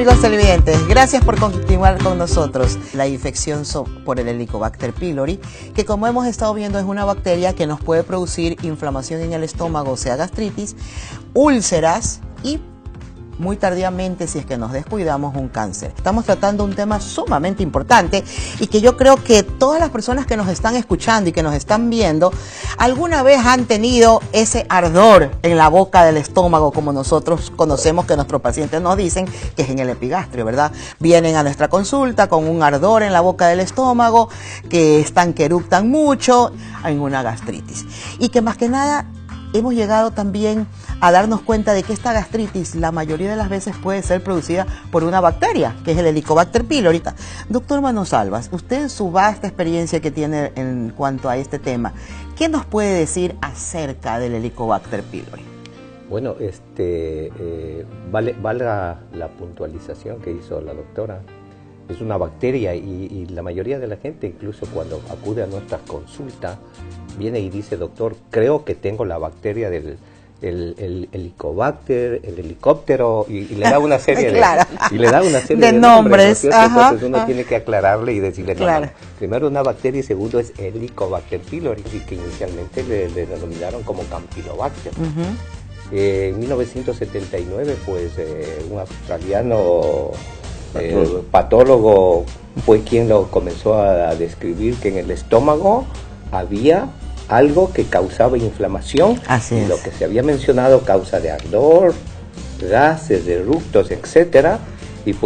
amigos televidentes, gracias por continuar con nosotros. La infección por el Helicobacter pylori, que como hemos estado viendo es una bacteria que nos puede producir inflamación en el estómago, o sea gastritis, úlceras y muy tardíamente, si es que nos descuidamos, un cáncer. Estamos tratando un tema sumamente importante y que yo creo que todas las personas que nos están escuchando y que nos están viendo alguna vez han tenido ese ardor en la boca del estómago, como nosotros conocemos que nuestros pacientes nos dicen que es en el epigastrio, ¿verdad? Vienen a nuestra consulta con un ardor en la boca del estómago, que eructan mucho, en una gastritis. Y que más que nada hemos llegado también a darnos cuenta de que esta gastritis la mayoría de las veces puede ser producida por una bacteria, que es el Helicobacter pylori. Doctor Manosalvas, usted en su vasta experiencia que tiene en cuanto a este tema, ¿qué nos puede decir acerca del Helicobacter pylori? Bueno, valga la puntualización que hizo la doctora. Es una bacteria y la mayoría de la gente, incluso cuando acude a nuestras consultas, viene y dice: doctor, creo que tengo la bacteria del Helicobacter, el helicóptero, y le da una serie claro, de nombres, ¿no? Ajá, entonces uno tiene que aclararle y decirle: claro. No, primero una bacteria y segundo es Helicobacter pylori, que inicialmente le denominaron como Campylobacter. En 1979, pues un australiano patólogo fue quien lo comenzó a describir, que en el estómago había algo que causaba inflamación. Así y es. Lo que se había mencionado, causa de ardor, gases, eructos, etcétera. Y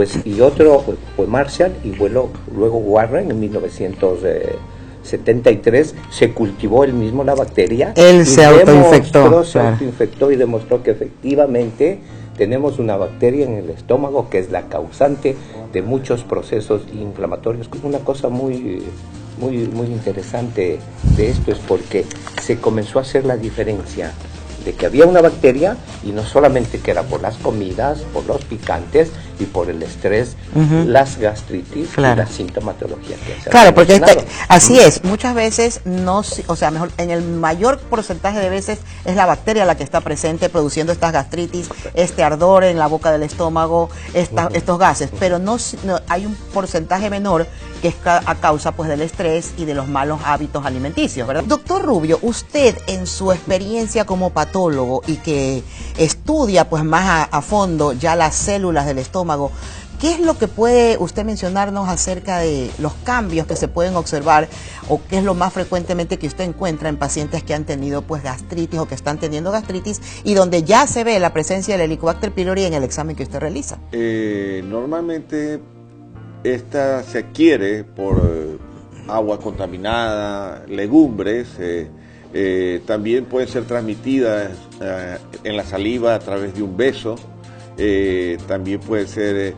otro fue Marshall y luego Warren en 1973 se cultivó él mismo la bacteria. Él se autoinfectó. Se autoinfectó y demostró que efectivamente tenemos una bacteria en el estómago que es la causante de muchos procesos inflamatorios. Una cosa muy interesante de esto es porque se comenzó a hacer la diferencia de que había una bacteria y no solamente que era por las comidas, por los picantes y por el estrés, las gastritis, claro, y la sintomatología que se claro, porque así es, muchas veces mejor, en el mayor porcentaje de veces es la bacteria la que está presente produciendo estas gastritis, este ardor en la boca del estómago, estos gases, pero no hay un porcentaje menor que es a causa pues del estrés y de los malos hábitos alimenticios, ¿verdad? Doctor Rubio, usted en su experiencia como patólogo y que estudia pues más a fondo ya las células del estómago, ¿qué es lo que puede usted mencionarnos acerca de los cambios que se pueden observar o qué es lo más frecuentemente que usted encuentra en pacientes que han tenido pues gastritis o que están teniendo gastritis y donde ya se ve la presencia del Helicobacter pylori en el examen que usted realiza? Normalmente esta se adquiere por agua contaminada, legumbres, también pueden ser transmitidas en la saliva a través de un beso. También puede ser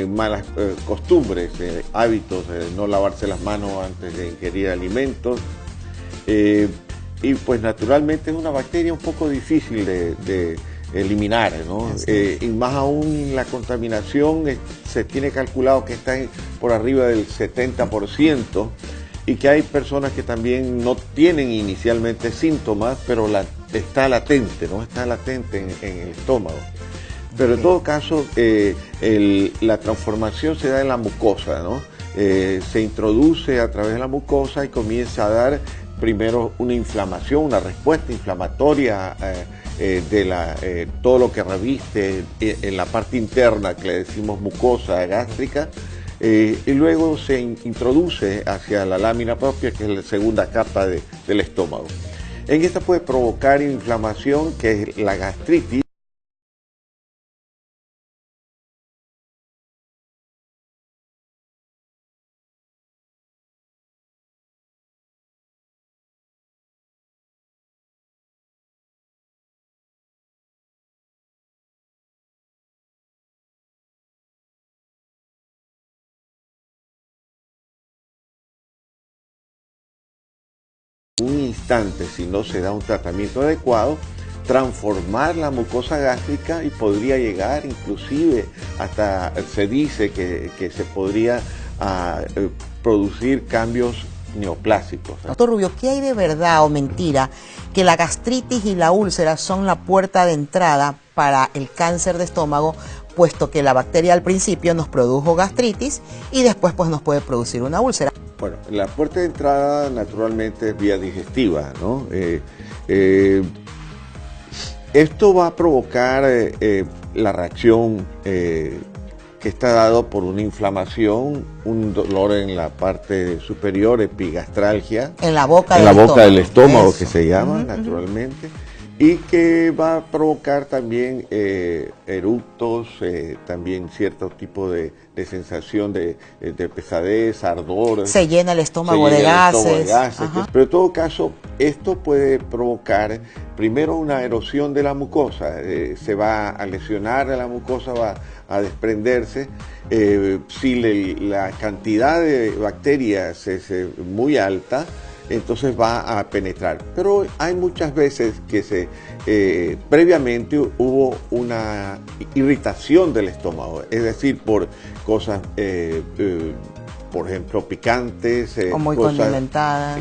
malas costumbres, hábitos, no lavarse las manos antes de ingerir alimentos. Y pues naturalmente es una bacteria un poco difícil de eliminar, ¿no? Y más aún la contaminación se tiene calculado que está por arriba del 70%. Y que hay personas que también no tienen inicialmente síntomas, pero está latente, ¿no? Está latente en el estómago. Pero en todo caso, la transformación se da en la mucosa, ¿no? Se introduce a través de la mucosa y comienza a dar primero una inflamación, una respuesta inflamatoria de todo lo que reviste en la parte interna, que le decimos mucosa gástrica. Y luego se introduce hacia la lámina propia, que es la segunda capa del estómago. En esta puede provocar inflamación, que es la gastritis. Un instante, si no se da un tratamiento adecuado, transformar la mucosa gástrica y podría llegar inclusive hasta, se dice que se podría producir cambios neoplásicos. Doctor Rubio, ¿qué hay de verdad o mentira que la gastritis y la úlcera son la puerta de entrada para el cáncer de estómago puesto que la bacteria al principio nos produjo gastritis y después pues nos puede producir una úlcera. Bueno, la puerta de entrada naturalmente es vía digestiva, ¿no? Esto va a provocar la reacción que está dado por una inflamación, un dolor en la parte superior, epigastralgia. En la boca del estómago. Eso. Que se llama, naturalmente. Y que va a provocar también eructos, también cierto tipo de sensación de pesadez, ardor. Se llena el estómago de gases. Pero en todo caso, esto puede provocar primero una erosión de la mucosa. Se va a lesionar la mucosa, va a desprenderse. Si la cantidad de bacterias es muy alta, entonces va a penetrar. Pero hay muchas veces que previamente hubo una irritación del estómago, es decir, por cosas, por ejemplo, picantes, o muy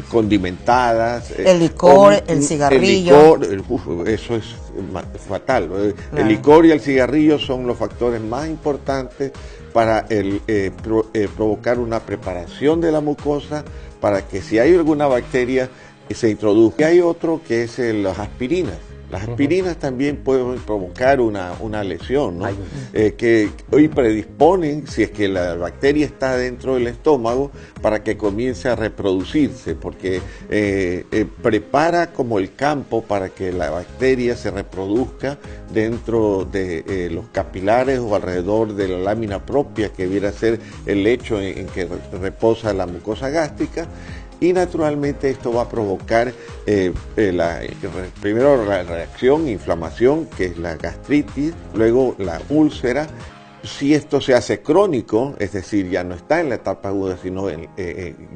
condimentadas. El licor, el cigarrillo. Eso es fatal. Claro. El licor y el cigarrillo son los factores más importantes para provocar una preparación de la mucosa, para que si hay alguna bacteria se introduzca. Y hay otro que es las aspirinas. Las aspirinas también pueden provocar una lesión, ¿no? Que hoy predisponen, si es que la bacteria está dentro del estómago, para que comience a reproducirse, porque prepara como el campo para que la bacteria se reproduzca dentro de los capilares o alrededor de la lámina propia, que viene a ser el lecho en que reposa la mucosa gástrica. Y naturalmente esto va a provocar primero la reacción, inflamación, que es la gastritis, luego la úlcera. Si esto se hace crónico, es decir, ya no está en la etapa aguda, sino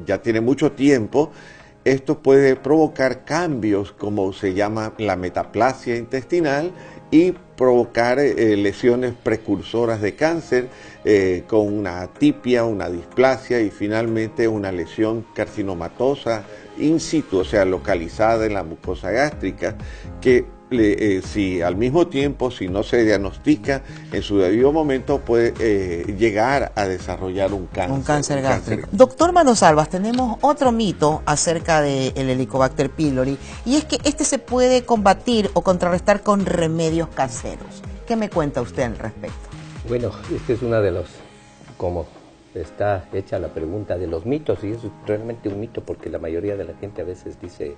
ya tiene mucho tiempo, esto puede provocar cambios como se llama la metaplasia intestinal y provocar lesiones precursoras de cáncer con una atipia, una displasia y finalmente una lesión carcinomatosa in situ, o sea, localizada en la mucosa gástrica, que si al mismo tiempo, si no se diagnostica en su debido momento, puede llegar a desarrollar un cáncer gástrico. Doctor Manosalvas, tenemos otro mito acerca del Helicobacter pylori, y es que este se puede combatir o contrarrestar con remedios caseros. ¿Qué me cuenta usted al respecto? Bueno, este es uno de los, como está hecha la pregunta, de los mitos, y es realmente un mito, porque la mayoría de la gente a veces dice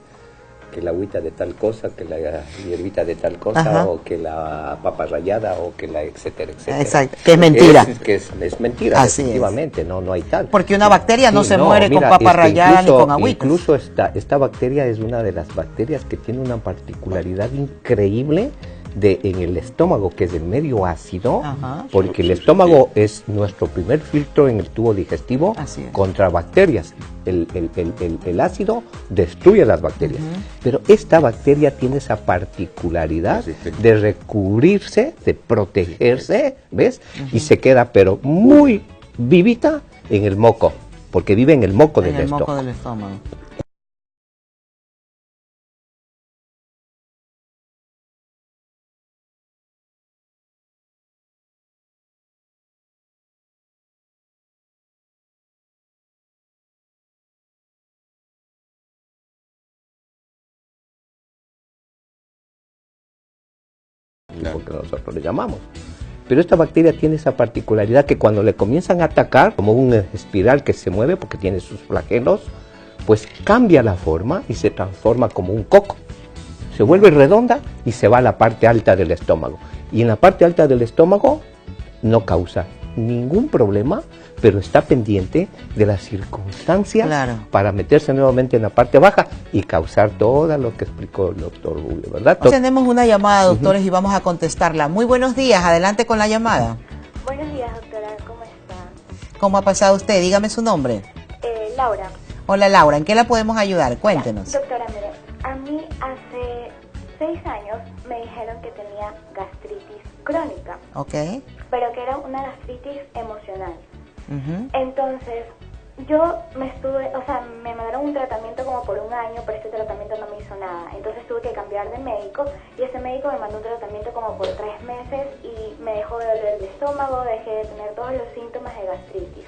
que la agüita de tal cosa, que la hierbita de tal cosa, ajá, o que la papa rallada, o que la etcétera, etcétera. Exacto, que es mentira. Es mentira, así definitivamente, es. No hay tal. Porque una bacteria no se muere con papa rallada ni con agüita. Incluso esta bacteria es una de las bacterias que tiene una particularidad increíble en el estómago, que es el medio ácido, ajá, porque el estómago es nuestro primer filtro en el tubo digestivo contra bacterias. El ácido destruye las bacterias, pero esta bacteria tiene esa particularidad de recubrirse, de protegerse, ¿ves? Y se queda pero muy vivita en el moco, porque vive en el moco del estómago. Porque nosotros le llamamos. Pero esta bacteria tiene esa particularidad que cuando le comienzan a atacar, como una espiral que se mueve porque tiene sus flagelos, pues cambia la forma y se transforma como un coco. Se vuelve redonda y se va a la parte alta del estómago. Y en la parte alta del estómago no causa ningún problema, pero está pendiente de las circunstancias, claro, para meterse nuevamente en la parte baja y causar todo lo que explicó el doctor Rubio, ¿verdad? Tenemos una llamada, doctores, y vamos a contestarla. Muy buenos días, adelante con la llamada. Buenos días, doctora, ¿cómo está? ¿Cómo ha pasado usted? Dígame su nombre. Laura. Hola, Laura, ¿en qué la podemos ayudar? Cuéntenos. Doctora, mire, a mí hace 6 años me dijeron que tenía gastritis crónica. Ok. Pero que era una gastritis emocional. Entonces, yo me mandaron un tratamiento como por un año, pero este tratamiento no me hizo nada. Entonces tuve que cambiar de médico y ese médico me mandó un tratamiento como por 3 meses y me dejó de doler el estómago, dejé de tener todos los síntomas de gastritis.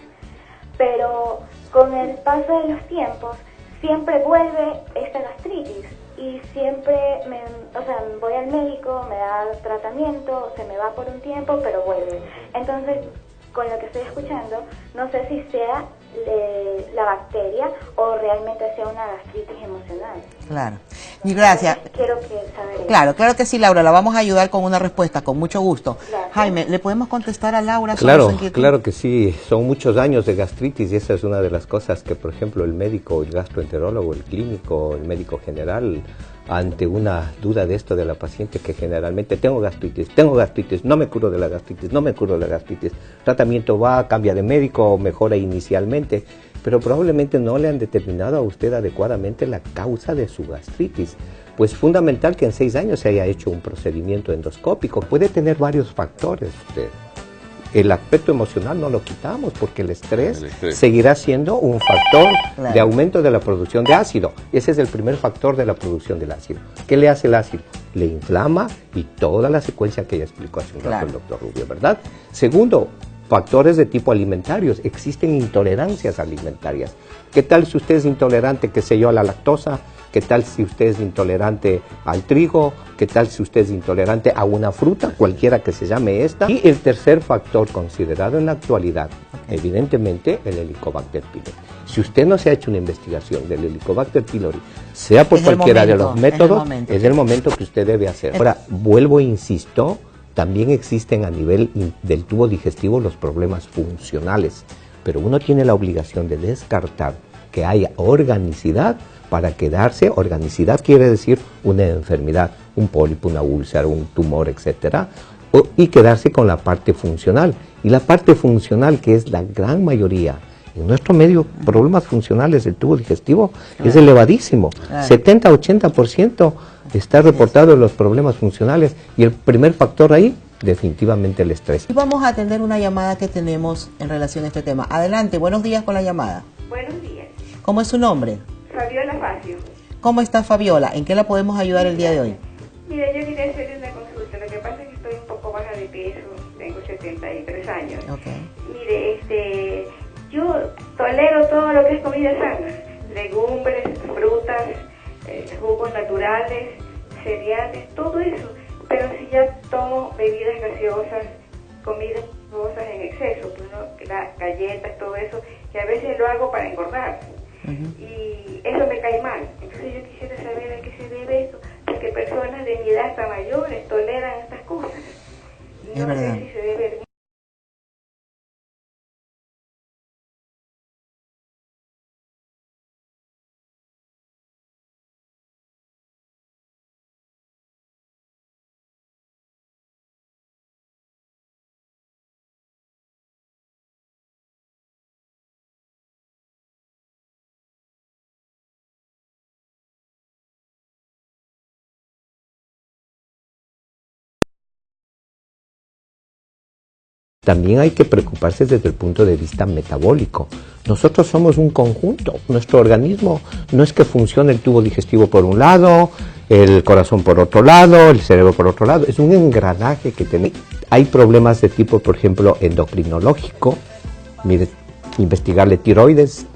Pero con el paso de los tiempos siempre vuelve esta gastritis y siempre voy al médico, me da tratamiento, se me va por un tiempo, pero vuelve. Entonces, con lo que estoy escuchando, no sé si sea la bacteria o realmente sea una gastritis emocional. Claro. Y gracias. Quiero saber eso. Claro que sí, Laura, la vamos a ayudar con una respuesta, con mucho gusto. Gracias. Jaime, ¿le podemos contestar a Laura sobre su inquietud? Claro que sí, son muchos años de gastritis y esa es una de las cosas que, por ejemplo, el médico, el gastroenterólogo, el clínico, el médico general, ante una duda de esto de la paciente que generalmente tengo gastritis, no me curo de la gastritis, tratamiento va, cambia de médico, mejora inicialmente, pero probablemente no le han determinado a usted adecuadamente la causa de su gastritis. Pues fundamental que en 6 años se haya hecho un procedimiento endoscópico. Puede tener varios factores usted. El aspecto emocional no lo quitamos porque el estrés seguirá siendo un factor de aumento de la producción de ácido. Ese es el primer factor de la producción del ácido. ¿Qué le hace el ácido? Le inflama y toda la secuencia que ya explicó hace un rato el doctor Rubio, ¿verdad? Segundo, factores de tipo alimentarios. Existen intolerancias alimentarias. ¿Qué tal si usted es intolerante, qué sé yo, a la lactosa? ¿Qué tal si usted es intolerante al trigo? ¿Qué tal si usted es intolerante a una fruta, cualquiera que se llame esta? Y el tercer factor considerado en la actualidad, evidentemente, el Helicobacter pylori. Si usted no se ha hecho una investigación del Helicobacter pylori, sea por cualquiera de los métodos, es el momento que usted debe hacer. Ahora, vuelvo e insisto, también existen a nivel del tubo digestivo los problemas funcionales, pero uno tiene la obligación de descartar que haya organicidad para quedarse. Organicidad quiere decir una enfermedad, un pólipo, una úlcera, un tumor, etcétera, y quedarse con la parte funcional. Y la parte funcional, que es la gran mayoría, en nuestro medio, problemas funcionales del tubo digestivo es elevadísimo. 70-80% está reportado en los problemas funcionales y el primer factor ahí, definitivamente el estrés. Y vamos a atender una llamada que tenemos en relación a este tema. Adelante, buenos días con la llamada. Buenos días. ¿Cómo es su nombre? Fabiola Facio. ¿Cómo está Fabiola? ¿En qué la podemos ayudar el día de hoy? Mira, yo quería hacerle una consulta. Lo que pasa es que estoy un poco baja de peso, tengo 73 años. Okay. Mire, yo tolero todo lo que es comida sana, legumbres, frutas, jugos naturales, cereales, todo eso. Pero si ya tomo bebidas gaseosas, comidas gaseosas en exceso, pues, ¿no? Galletas, todo eso, que a veces lo hago para engordar. Y eso me cae mal. Entonces yo quisiera saber a qué se debe eso, porque personas de mi edad hasta mayores toleran estas cosas. No sé si se debe. También hay que preocuparse desde el punto de vista metabólico. Nosotros somos un conjunto. Nuestro organismo no es que funcione el tubo digestivo por un lado, el corazón por otro lado, el cerebro por otro lado. Es un engranaje que tiene. Hay problemas de tipo, por ejemplo, endocrinológico. Mire, investigarle tiroides.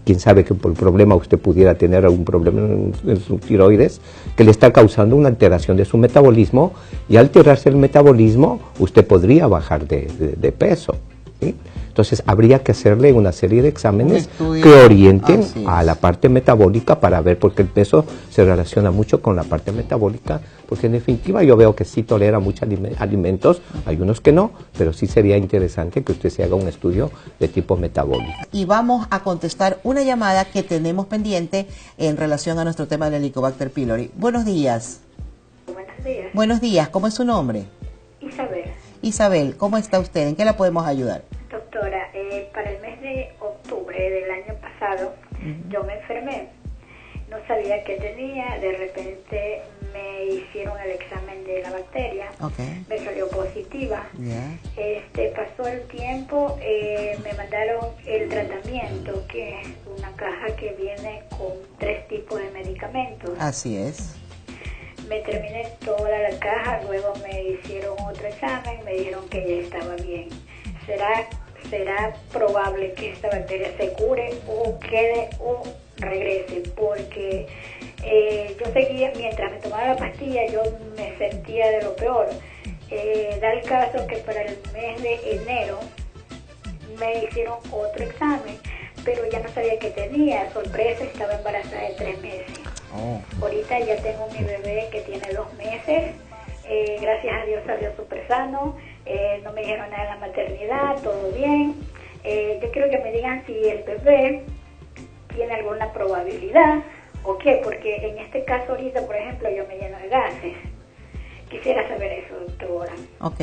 Quién sabe que por el problema usted pudiera tener algún problema en su tiroides que le está causando una alteración de su metabolismo, y al alterarse el metabolismo usted podría bajar de peso, ¿sí? Entonces habría que hacerle una serie de exámenes que orienten a la parte metabólica para ver, porque el peso se relaciona mucho con la parte metabólica, porque en definitiva yo veo que sí tolera muchos alimentos, hay unos que no, pero sí sería interesante que usted se haga un estudio de tipo metabólico. Y vamos a contestar una llamada que tenemos pendiente en relación a nuestro tema del Helicobacter pylori. Buenos días. Buenos días. Buenos días, ¿cómo es su nombre? Isabel. Isabel, ¿cómo está usted? ¿En qué la podemos ayudar? Doctora, para el mes de octubre del año pasado yo me enfermé, no sabía qué tenía, de repente me hicieron el examen de la bacteria, Okay. me salió positiva. Ya. Pasó el tiempo, me mandaron el tratamiento, que es una caja que viene con 3 tipos de medicamentos. Así es. Me terminé toda la caja, luego me hicieron otro examen, me dijeron que ya estaba bien. ¿Será probable que esta bacteria se cure o quede o regrese? Porque yo seguía, mientras me tomaba la pastilla, yo me sentía de lo peor. Da el caso que para el mes de enero me hicieron otro examen, pero ya no sabía qué tenía. Sorpresa, estaba embarazada de 3 meses. Oh. Ahorita ya tengo mi bebé que tiene 2 meses. Gracias a Dios salió súper sano. No me dijeron nada en la maternidad, todo bien. Yo quiero que me digan si el bebé tiene alguna probabilidad o qué, porque en este caso ahorita, por ejemplo, yo me lleno de gases. Quisiera saber eso, doctora. Ok.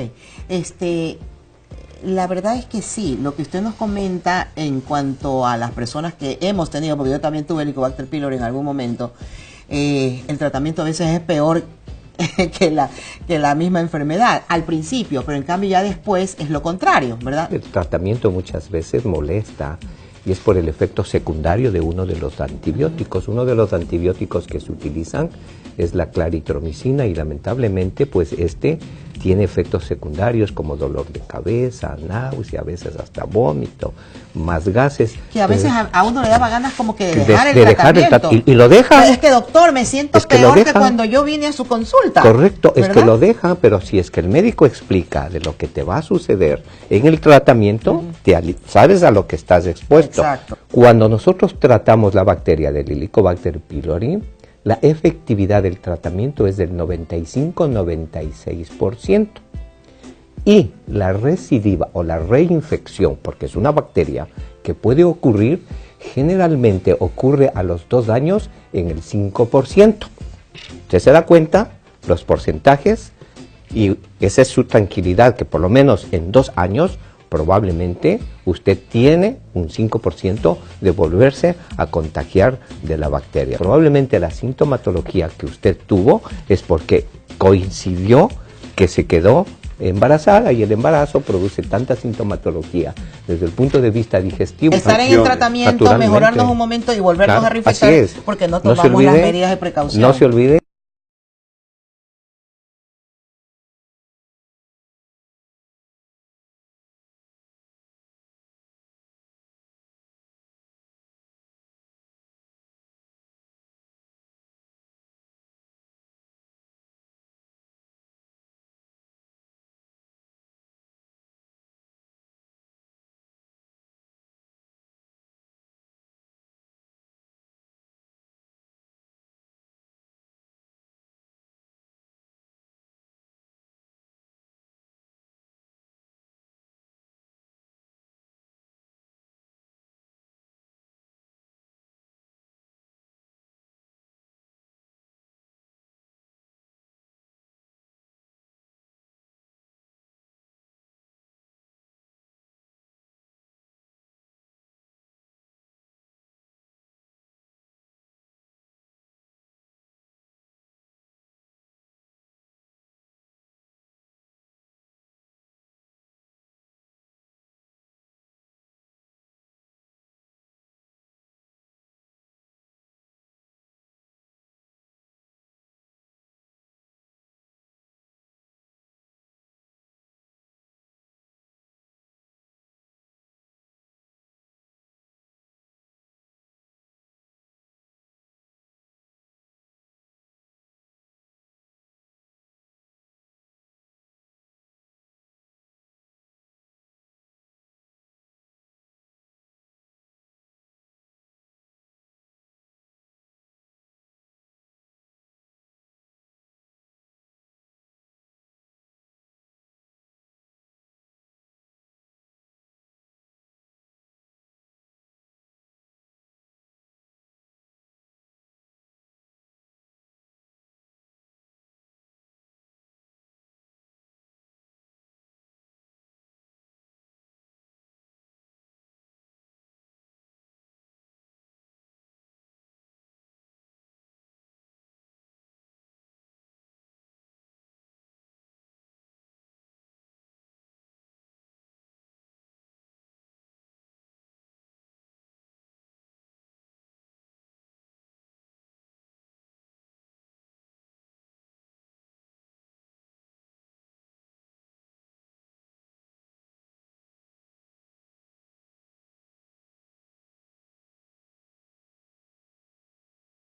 La verdad es que sí, lo que usted nos comenta en cuanto a las personas que hemos tenido, porque yo también tuve Helicobacter pylori en algún momento, el tratamiento a veces es peor que la misma enfermedad al principio, pero en cambio ya después es lo contrario, ¿verdad? El tratamiento muchas veces molesta y es por el efecto secundario de uno de los antibióticos. Uno de los antibióticos que se utilizan es la claritromicina y lamentablemente pues tiene efectos secundarios como dolor de cabeza, náusea, a veces hasta vómito, más gases. Que a veces a uno le daba ganas como que de dejar de el tratamiento. y lo deja. Es que doctor, me siento peor que cuando yo vine a su consulta. Correcto, ¿verdad? es que lo deja, pero si es que el médico explica de lo que te va a suceder en el tratamiento, sabes a lo que estás expuesto. Exacto. Cuando nosotros tratamos la bacteria del Helicobacter pylori, la efectividad del tratamiento es del 95-96%. Y la recidiva o la reinfección, porque es una bacteria que puede ocurrir, generalmente ocurre a los 2 años en el 5%. Usted se da cuenta, los porcentajes, y esa es su tranquilidad, que por lo menos en 2 años probablemente usted tiene un 5% de volverse a contagiar de la bacteria. Probablemente la sintomatología que usted tuvo es porque coincidió que se quedó embarazada y el embarazo produce tanta sintomatología desde el punto de vista digestivo. Estar en el tratamiento, mejorarnos un momento y volvernos a reinfectar porque no tomamos las medidas de precaución. No se olvide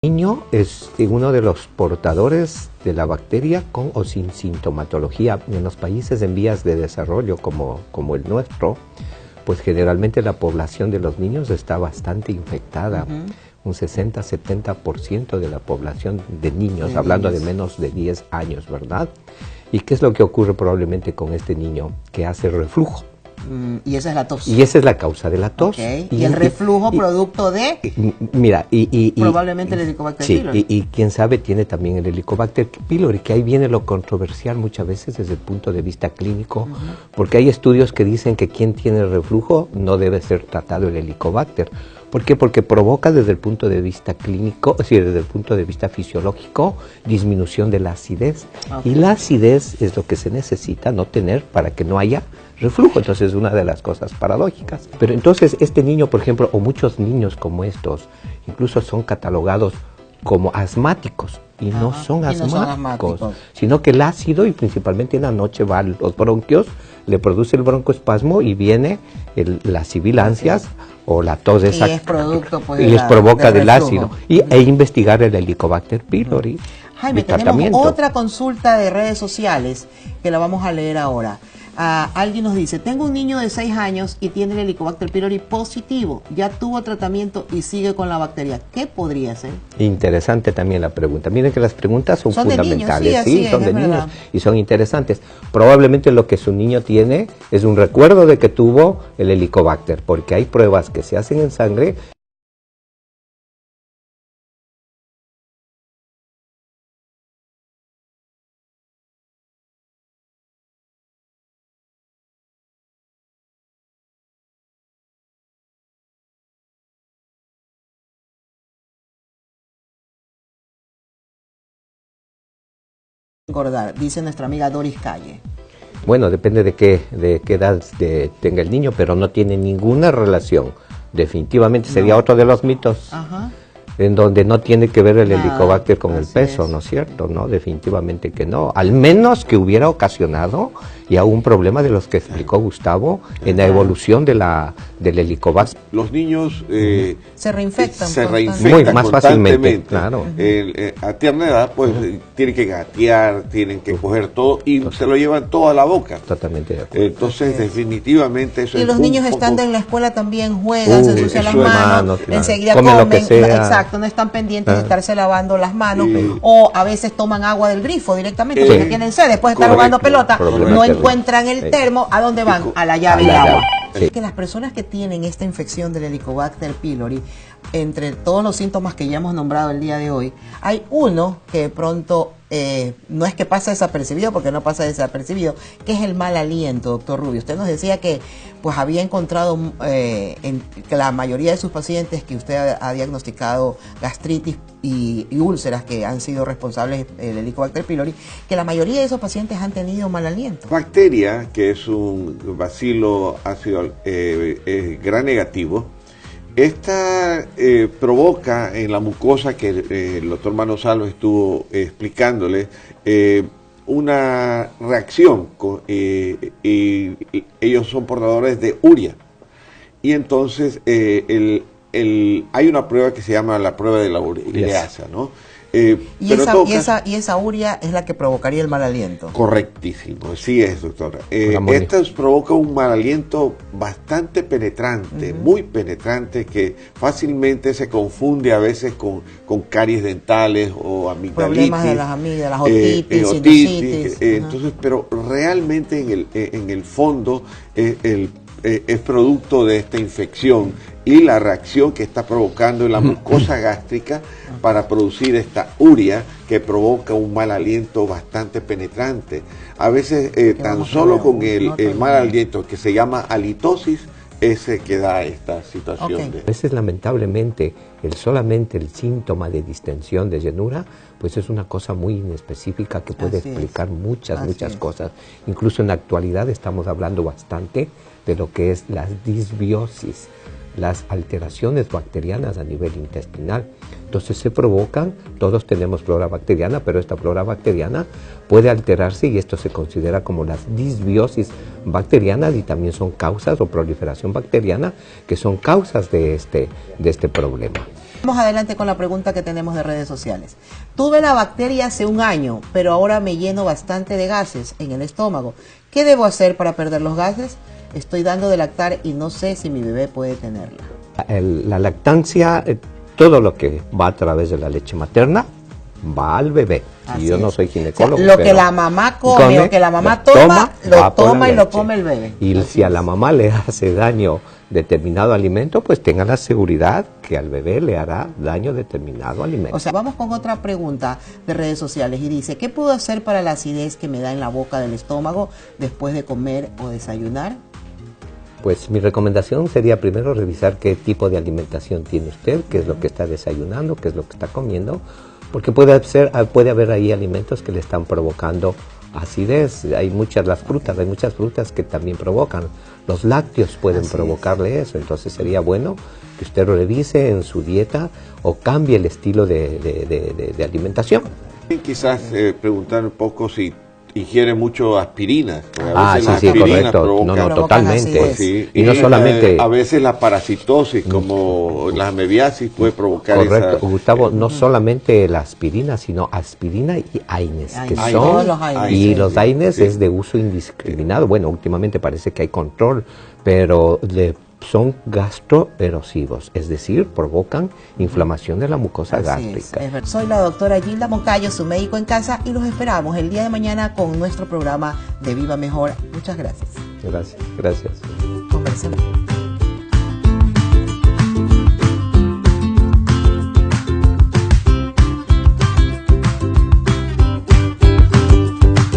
El niño es uno de los portadores de la bacteria con o sin sintomatología. En los países en vías de desarrollo como el nuestro, pues generalmente la población de los niños está bastante infectada. Un 60-70% de la población de niños, hablando de menos de 10 años, ¿verdad? ¿Y qué es lo que ocurre probablemente con este niño? Que hace reflujo. Y esa es la tos. Y esa es la causa de la tos. Okay. Y el reflujo producto de... Mira, probablemente el Helicobacter pylori. Sí, y quién sabe tiene también el Helicobacter pylori, que ahí viene lo controversial muchas veces desde el punto de vista clínico, porque hay estudios que dicen que quien tiene reflujo no debe ser tratado el Helicobacter. ¿Por qué? Porque provoca desde el punto de vista clínico, es decir, desde el punto de vista fisiológico, disminución de la acidez. Y la acidez es lo que se necesita no tener para que no haya reflujo. Entonces es una de las cosas paradójicas. Pero entonces este niño, por ejemplo, o muchos niños como estos, incluso son catalogados como asmáticos. Y no son asmáticos, sino que el ácido, y principalmente en la noche va a los bronquios, le produce el broncoespasmo y viene las sibilancias o la tos esa, y es producto, pues, y les provoca del ácido. E investigar el Helicobacter pylori. Jaime, tenemos otra consulta de redes sociales que la vamos a leer ahora. Alguien nos dice, tengo un niño de 6 años y tiene el Helicobacter pylori positivo, ya tuvo tratamiento y sigue con la bacteria, ¿qué podría ser? Interesante también la pregunta. Miren que las preguntas son fundamentales, sí, son de niños y son interesantes. Probablemente lo que su niño tiene es un recuerdo de que tuvo el Helicobacter, porque hay pruebas que se hacen en sangre. Engordar, dice nuestra amiga Doris Calle. Bueno, depende de qué edad tenga el niño, pero no tiene ninguna relación. Definitivamente sería otro de los mitos. En donde no tiene que ver el Helicobacter con el peso, ¿no es cierto? No, definitivamente que no. Al menos que hubiera ocasionado ya un problema de los que explicó Gustavo en la evolución del Helicobacter. Los niños se reinfectan muy más fácilmente, claro. A tierna edad, pues tienen que gatear, tienen que coger todo y se lo llevan todo a la boca. Totalmente de acuerdo. Entonces, definitivamente eso y es los niños estando en la escuela también juegan, se ensucian las manos, claro. enseguida comen lo que sea. Exacto, no están pendientes de estarse lavando las manos, o a veces toman agua del grifo directamente porque tienen sed, después de estar jugando pelota, no encuentran el termo, ¿a dónde van? A la llave de agua. Que las personas que tienen esta infección del Helicobacter pylori, entre todos los síntomas que ya hemos nombrado el día de hoy, hay uno que de pronto no es que pasa desapercibido, porque no pasa desapercibido, que es el mal aliento, doctor Rubio. Usted nos decía que pues había encontrado que la mayoría de sus pacientes que usted ha diagnosticado gastritis y úlceras que han sido responsables del Helicobacter pylori, que la mayoría de esos pacientes han tenido mal aliento. Bacteria, que es un bacilo ácido gram negativo, esta provoca en la mucosa, que el doctor Manozalo estuvo explicándole, una reacción, y ellos son portadores de urea. Y entonces hay una prueba que se llama la prueba de la ureasa, ¿no? Y esa urea es la que provocaría el mal aliento. Correctísimo, sí es, doctora. Esta provoca un mal aliento bastante penetrante, muy penetrante, que fácilmente se confunde a veces con caries dentales o amigdalitis. Problemas de las amígdalas, otitis, sinusitis. Entonces, pero realmente en el fondo es producto de esta infección y la reacción que está provocando en la mucosa gástrica para producir esta urea que provoca un mal aliento bastante penetrante. A veces tan solo con el mal aliento, que se llama halitosis, ese que da esta situación. A veces lamentablemente solamente el síntoma de distensión, de llenura, pues es una cosa muy inespecífica que puede explicar muchas cosas. Incluso en la actualidad estamos hablando bastante de lo que es la disbiosis, las alteraciones bacterianas a nivel intestinal. Entonces se provocan, todos tenemos flora bacteriana, pero esta flora bacteriana puede alterarse y esto se considera como las disbiosis bacterianas, y también son causas o proliferación bacteriana que son causas de este problema. Vamos adelante con la pregunta que tenemos de redes sociales. Tuve la bacteria hace un año, pero ahora me lleno bastante de gases en el estómago. ¿Qué debo hacer para perder los gases? Estoy dando de lactar y no sé si mi bebé puede tenerla. La lactancia, todo lo que va a través de la leche materna, va al bebé. Así Y yo no es. soy ginecólogo. O sea, lo que pero la mamá come o que la mamá toma, lo toma y lo come el bebé. Y Así si a es. la mamá le hace daño determinado alimento, pues tenga la seguridad que al bebé le hará daño determinado alimento. O sea, vamos con otra pregunta de redes sociales y dice, ¿qué puedo hacer para la acidez que me da en la boca del estómago después de comer o desayunar? Pues mi recomendación sería primero revisar qué tipo de alimentación tiene usted, qué es lo que está desayunando, qué es lo que está comiendo, porque puede haber ahí alimentos que le están provocando acidez. Hay muchas frutas que también provocan. Los lácteos pueden provocarle eso, entonces sería bueno que usted revise en su dieta o cambie el estilo de alimentación. Quizás preguntar un poco si ingiere mucho aspirina. Ah, sí, correcto. No, totalmente. Pues, sí, y no solamente... a veces la parasitosis, como la amebiasis, puede provocar correcto, esa... Gustavo, no solamente la aspirina, sino aspirina y AINES, que AINES. son... Todos los AINES. Y los AINES es de uso indiscriminado. Bueno, últimamente parece que hay control, pero son gastroerosivos, es decir, provocan inflamación de la mucosa gástrica. Soy la doctora Gilda Moncayo, su médico en casa, y los esperamos el día de mañana con nuestro programa de Viva Mejor. Muchas gracias. Gracias. Conversemos.